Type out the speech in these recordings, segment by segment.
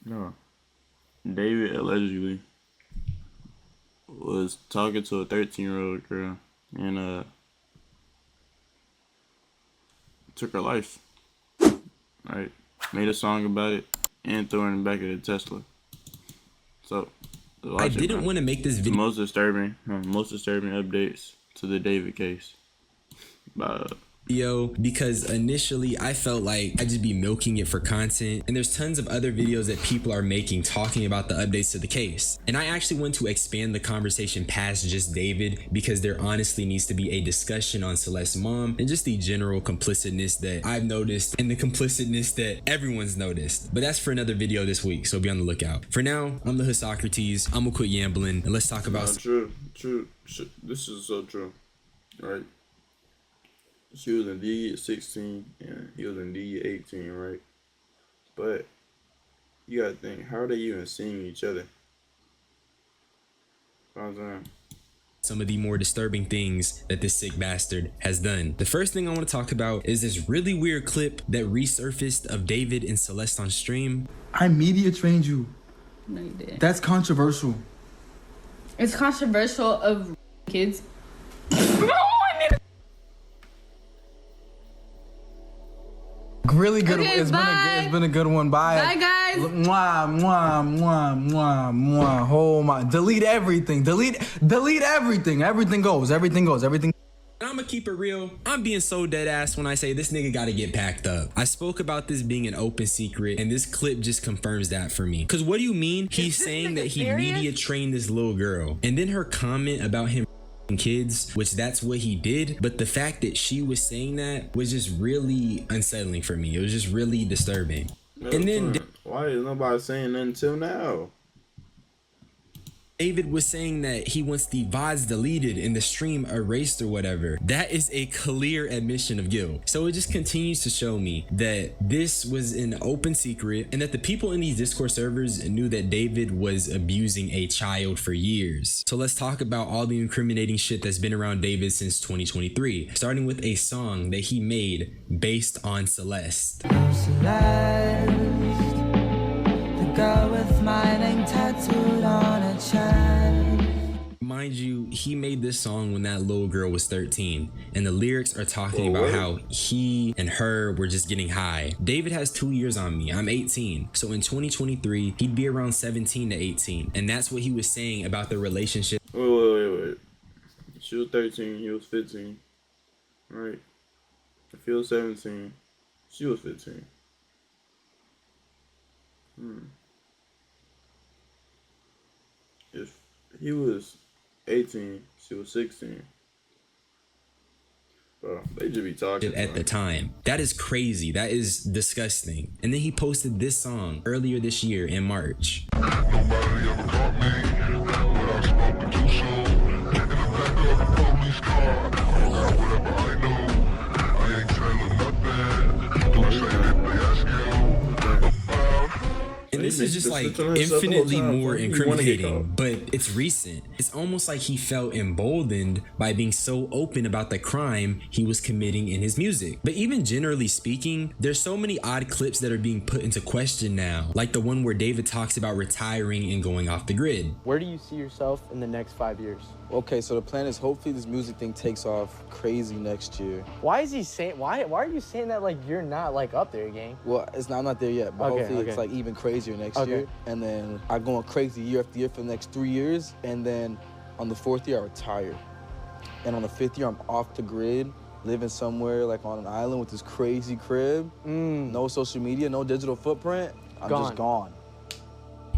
No. David allegedly was talking to a 13-year-old girl and took her life. Right? Made a song about it and threw her in the back of the Tesla. So I didn't want to make this video. Most disturbing updates to the David case. Because initially I felt like I'd just be milking it for content, and there's tons of other videos that people are making talking about the updates to the case, and I actually want to expand the conversation past just David, because there honestly needs to be a discussion on Celeste's mom and just the general complicitness that I've noticed and the complicitness that everyone's noticed. But that's for another video this week, so be on the lookout. For now, I'm the Socrates. I'm gonna quit yambling and let's talk about true. This is so true. Right? She was indeed 16 and he was indeed 18, right? But you gotta think, how are they even seeing each other? some of the more disturbing things that this sick bastard has done. The first thing I want to talk about is this really weird clip that resurfaced of David and Celeste on stream. I media trained you. No, you didn't. That's controversial. It's controversial of kids. Really good. Okay, It's been a good one. Bye, guys. Mwah, mwah, mwah, mwah, mwah. Oh my! Delete everything. Delete everything. Everything goes. Everything. And I'm gonna keep it real. I'm being so dead ass when I say this nigga gotta get packed up. I spoke about this being an open secret, and this clip just confirms that for me. Cause what do you mean? He's saying that he media trained this little girl, and then her comment about him kids, which that's what he did, but the fact that she was saying that was just really unsettling for me. It was just really disturbing. And then why is nobody saying nothing until now? David was saying that he wants the VODs deleted and the stream erased or whatever. That is a clear admission of guilt. So it just continues to show me that this was an open secret and that the people in these Discord servers knew that David was abusing a child for years. So let's talk about all the incriminating shit that's been around David since 2023, starting with a song that he made based on Celeste. Celeste, the girl with my name tattooed on her chest. Mind you, he made this song when that little girl was 13, and the lyrics are talking about how he and her were just getting high. David has 2 years on me. I'm 18. So in 2023, he'd be around 17 to 18. And that's what he was saying about the relationship. Wait. She was 13, he was 15. Right? If he was 17, she was 15. If he was 18, she was 16. Bro, they just be talking at the time. That is crazy. That is disgusting. And then he posted this song earlier this year in March. Nobody ever caught me, but I spoke too soon. In the back of the police car, whatever I know, I ain't telling nothing. Don't say it if they ask you. And this is just like infinitely more incriminating, but it's recent. It's almost like he felt emboldened by being so open about the crime he was committing in his music. But even generally speaking, there's so many odd clips that are being put into question now, like the one where David talks about retiring and going off the grid. Where do you see yourself in the next 5 years? Okay, so the plan is hopefully this music thing takes off crazy next year. Why is he saying, why are you saying that like you're not like up there, gang? Well, I'm not there yet, but hopefully it's like even crazier next year. And then I'm going crazy year after year for the next 3 years. And then on the 4th year, I retire. And on the 5th year, I'm off the grid, living somewhere like on an island with this crazy crib. No social media, no digital footprint. I'm just gone.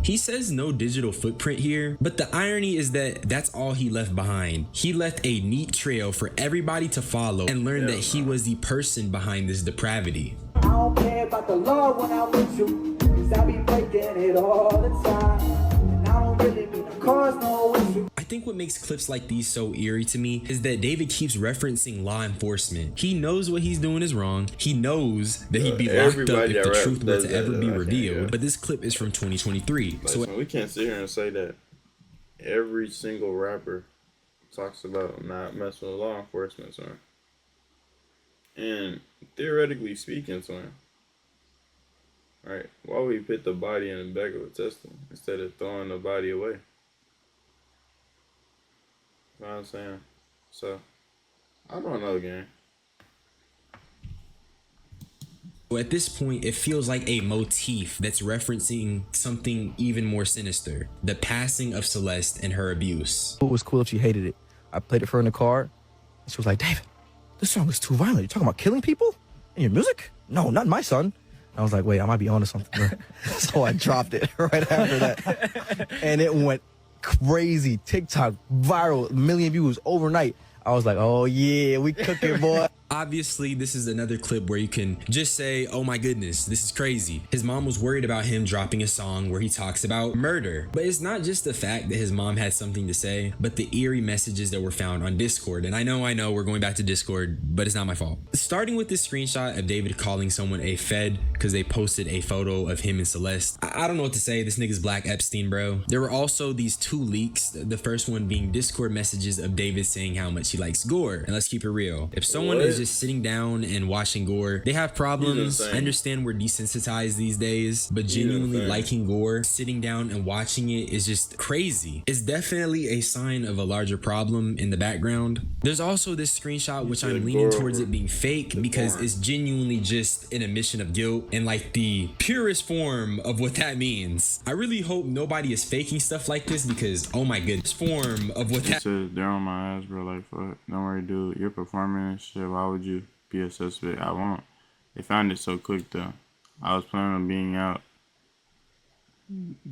He says no digital footprint here, but the irony is that that's all he left behind. He left a neat trail for everybody to follow and learn that he was the person behind this depravity. I don't care about the love when I'm with you, 'cause I be breaking it all the time. And I don't really mean to cause no issue. I think what makes clips like these so eerie to me is that David keeps referencing law enforcement. He knows what he's doing is wrong. He knows that he'd be locked up if the truth were to ever be revealed. But this clip is from 2023. So we can't sit here and say that every single rapper talks about not messing with law enforcement, son. And theoretically speaking, son, right? Why would he put the body in the back of a Tesla instead of throwing the body away? You know what I'm saying? So, I don't know, gang. At this point, it feels like a motif that's referencing something even more sinister: the passing of Celeste and her abuse. It was cool if she hated it. I played it for her in the car, and she was like, David, this song is too violent. You're talking about killing people in your music? No, not my son. I was like, wait, I might be onto something. So I dropped it right after that. And it went crazy. TikTok, viral, 1 million views overnight. I was like, oh yeah, we cooking, boy. Obviously, this is another clip where you can just say, oh my goodness, this is crazy. His mom was worried about him dropping a song where he talks about murder. But it's not just the fact that his mom had something to say, but the eerie messages that were found on Discord. And I know, we're going back to Discord, but it's not my fault. Starting with this screenshot of David calling someone a fed because they posted a photo of him and Celeste. I don't know what to say. This nigga's Black Epstein, bro. There were also these 2 leaks. The first one being Discord messages of David saying how much he likes gore. And let's keep it real. If someone is just sitting down and watching gore, they have problems. I understand we're desensitized these days, but genuinely liking gore, sitting down and watching it is just crazy. It's definitely a sign of a larger problem in the background. There's also this screenshot which I'm leaning towards it being fake because it's genuinely just an admission of guilt and like the purest form of what that means. I really hope nobody is faking stuff like this because oh my goodness, form of what that They're on my ass, bro. Like, fuck. Don't worry, dude. You're performing and shit. Why would you be a suspect? I won't. They found it so quick, though. I was planning on being out.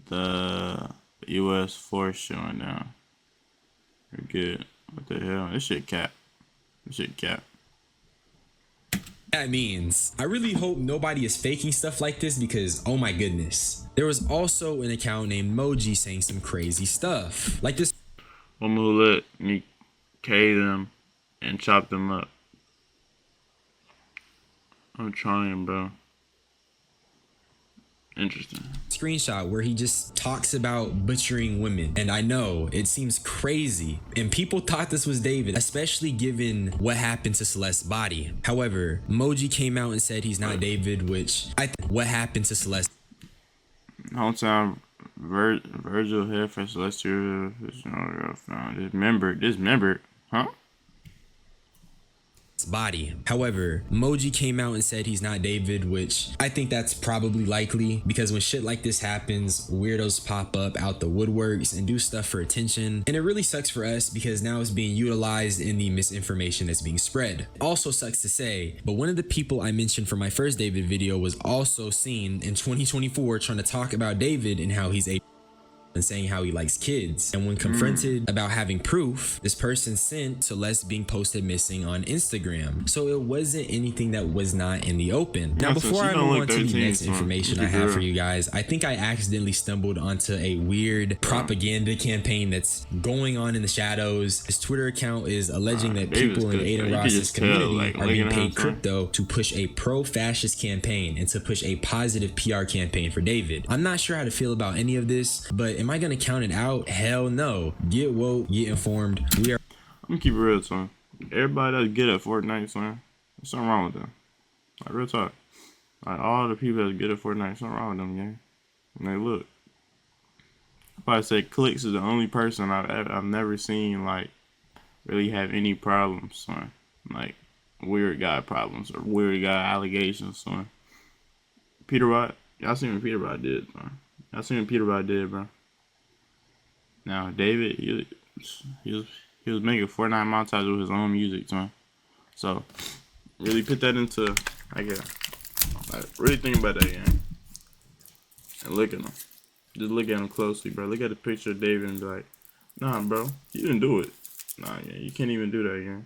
The U.S. force showing down. You're good. What the hell? This shit cap. This shit cap. That means. I really hope nobody is faking stuff like this because oh my goodness. There was also an account named Moji saying some crazy stuff. Like this Woman who let me K them and chop them up. I'm trying, bro. Interesting. Screenshot where he just talks about butchering women. And I know it seems crazy and people thought this was David, especially given what happened to Celeste's body. However, Moji came out and said he's not David, which what happened to Celeste. Whole time Virgil here for Celestial dismembered, huh? Body. However, Moji came out and said he's not David, which I think that's probably likely because when shit like this happens, weirdos pop up out the woodworks and do stuff for attention. And it really sucks for us because now it's being utilized in the misinformation that's being spread. Also sucks to say, but one of the people I mentioned for my first David video was also seen in 2024 trying to talk about David and how he's a and saying how he likes kids. And when confronted about having proof, this person sent Celeste being posted missing on Instagram. So it wasn't anything that was not in the open. Now, before I move on to the next information I have for you guys, I think I accidentally stumbled onto a weird propaganda campaign that's going on in the shadows. His Twitter account is alleging that people in Aiden Ross's community are being paid crypto to push a pro-fascist campaign and to push a positive PR campaign for David. I'm not sure how to feel about any of this, but am I gonna count it out? Hell no. Get woke, get informed. I'm gonna keep it real, son. Everybody that's good at Fortnite, son, there's something wrong with them. Like, real talk. Like, all the people that's good at Fortnite, something wrong with them, gang. And they look. If I say Clicks is the only person I've never seen, like, really have any problems, son. Like, weird guy problems or weird guy allegations, son. Peter Rod, y'all seen what Peter Rod did, son. Y'all seen what Peter Rod did, bro. Now, David, he was making Fortnite montage with his own music, son. So, really put that into, I guess, like, really think about that, gang. And look at him. Just look at him closely, bro. Look at the picture of David and be like, nah, bro, you didn't do it. Nah, yeah, you can't even do that, gang.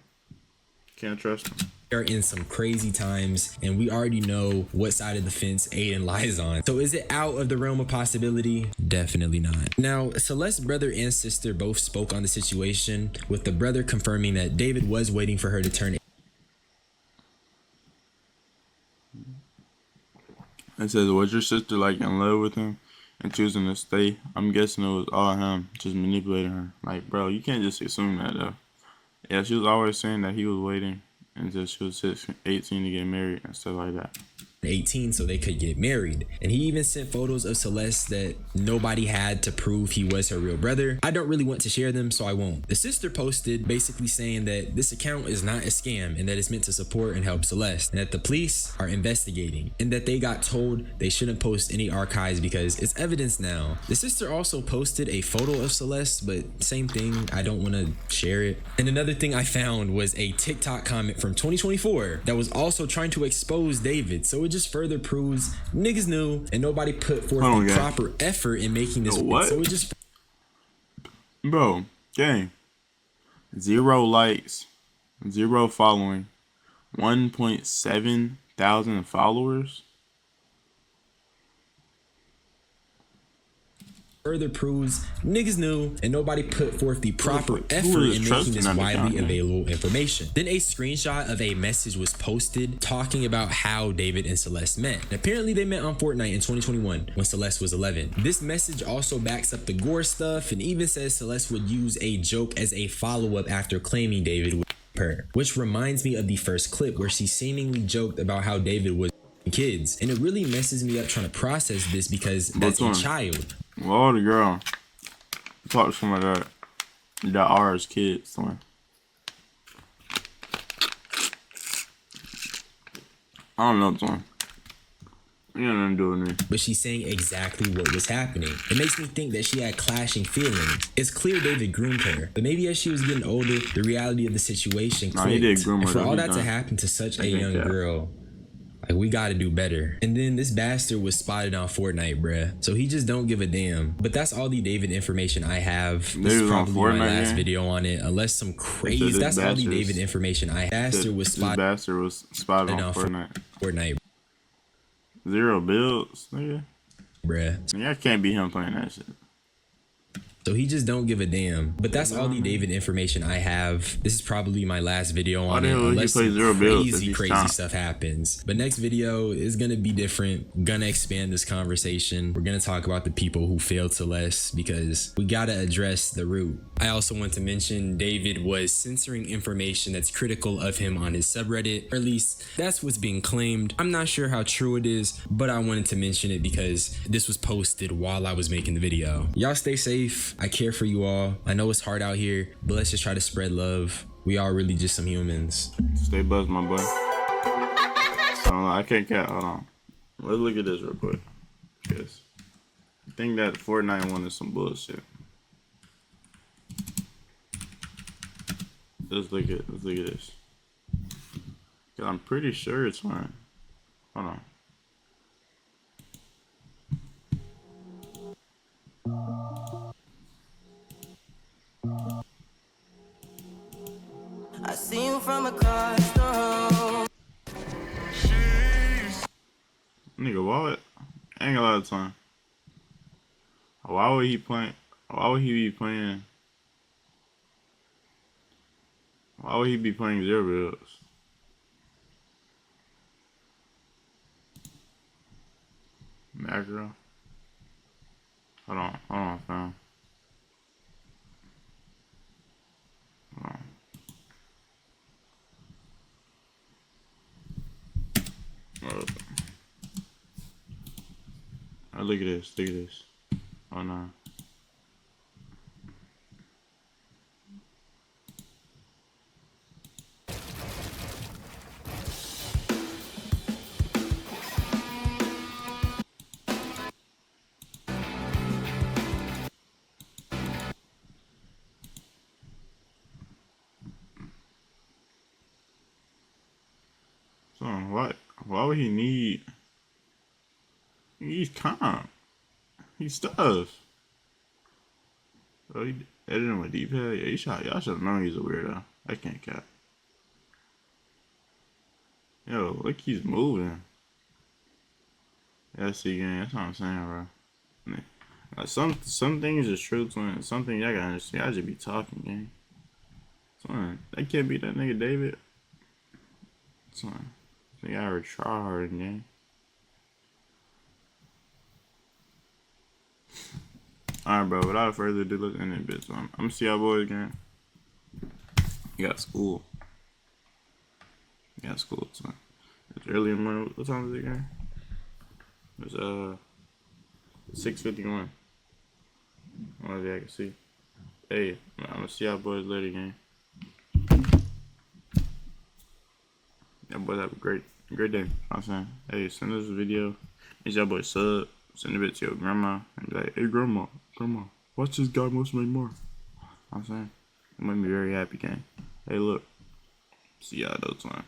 Can't trust him. Are in some crazy times and we already know what side of the fence Aiden lies on. So is it out of the realm of possibility? Definitely not. Now, Celeste's brother and sister both spoke on the situation, with the brother confirming that David was waiting for her to turn. It says, was your sister like in love with him and choosing to stay? I'm guessing it was all him, just manipulating her. Like, bro, you can't just assume that, though. Yeah, she was always saying that he was waiting until she was 18 to get married and stuff like that. 18 so they could get married. And he even sent photos of Celeste that nobody had to prove he was her real brother. I don't really want to share them, so I won't. The sister posted basically saying that this account is not a scam and that it's meant to support and help Celeste, and that the police are investigating, and that they got told they shouldn't post any archives because it's evidence now. The sister also posted a photo of Celeste, but same thing, I don't want to share it. And another thing I found was a TikTok comment from 2024 that was also trying to expose David, so it just further proves niggas knew and nobody put forth the proper effort in making this. What? So it just, bro, gang, 0 likes, 0 following, 1.7 thousand followers. further proves niggas knew and nobody put forth the proper effort in making this widely available information. Then a screenshot of a message was posted talking about how David and Celeste met. And apparently they met on Fortnite in 2021 when Celeste was 11. This message also backs up the gore stuff and even says Celeste would use a joke as a follow-up after claiming David would her, which reminds me of the first clip where she seemingly joked about how David was kids. And it really messes me up trying to process this because that's a child. Well, the girl talk to somebody that are his kids, son. I don't know, son. You got nothing to do with me. But she's saying exactly what was happening. It makes me think that she had clashing feelings. It's clear David groomed her, but maybe as she was getting older, the reality of the situation clicked. He did groom her. And for all that to happen to such a young girl, like, we gotta do better. And then this bastard was spotted on Fortnite, bruh. So he just don't give a damn. But that's all the David information I have. This is probably my last video on it. Unless some crazy, that's all the David information I have. Bastard was spotted on Fortnite. 0 builds, nigga. Bruh. Yeah, I can't be him playing that shit. So he just don't give a damn. But that's all the David information I have. This is probably my last video on it, unless some crazy stuff happens. But next video is gonna be different. Gonna expand this conversation. We're gonna talk about the people who failed Celeste because we gotta address the root. I also want to mention David was censoring information that's critical of him on his subreddit, or at least that's what's being claimed. I'm not sure how true it is, but I wanted to mention it because this was posted while I was making the video. Y'all stay safe. I care for you all. I know it's hard out here, but let's just try to spread love. We are really just some humans. Stay buzzed, my boy. I can't count. Hold on. Let's look at this real quick. Because I think that Fortnite one is some bullshit. Let's look at this. Cause I'm pretty sure it's fine. Hold on. I see you from across the room. Nigga, what? I ain't got a lot of time. Why would he be playing? Why would he be playing 0 builds? Macro. Hold on, fam. Hold on. Oh, look at this. Oh no. So why would he need? He's calm. He's tough. Oh, he edited him with D4VD. Yeah, y'all should have known he's a weirdo. I can't cap. Yo, look, he's moving. Yeah, see, gang. That's what I'm saying, bro. Like, some things is true, son. Some things y'all gotta understand. I just be talking, gang. Son, that can't be that nigga David. Son, I think I ever try hard, gang. Alright, bro, without further ado, let's end it, bitch. I'm gonna see y'all boys again. You got school. So It's early in the morning. What time is it again? It's 6:51. Only I can see. Hey, I'm gonna see y'all boys later, gang. Y'all boys have a great day. You know what I'm saying? Hey, send us a video. Make y'all boys sub. Send it to your grandma and be like, hey grandma, watch this guy MotionMadeMar. You know what I'm saying? It made me very happy, gang. Hey, look. See y'all those time.